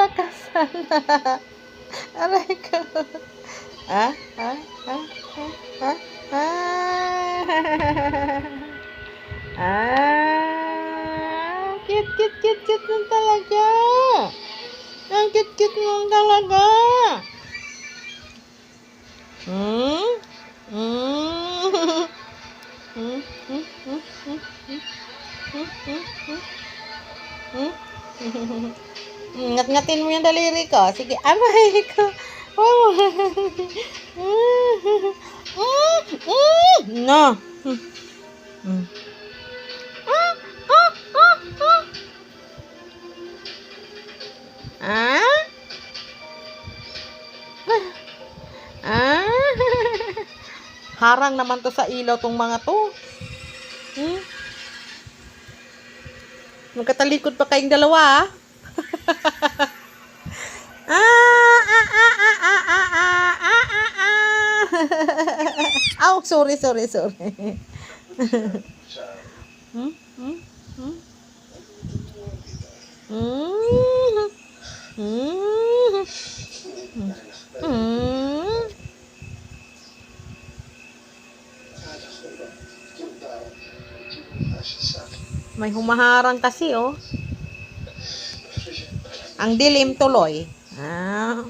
kalakasan. Aray ko. Ah, ah, ah, ah, ah, ah. Cute, cute, cute, cute nun talaga. Ang cute, cute nun talaga. Hmm? Hmm? Hmm? Hmm? Hmm? Hmm? Hmm? Hmm? Hmm? Ngat-ngatin mo yung daliri ko. Sige, aray ko. Oh. No. Ah? Ah? Harang naman to sa ilaw tong mga to. Hmm? Magkatalikod pa kayong dalawa, ah. Oh, sorry. Hmm? Hmm? Hmm? Hmm? Hmm? Hmm? May humaharang kasi, oh. Ang dilim tuloy. Ah.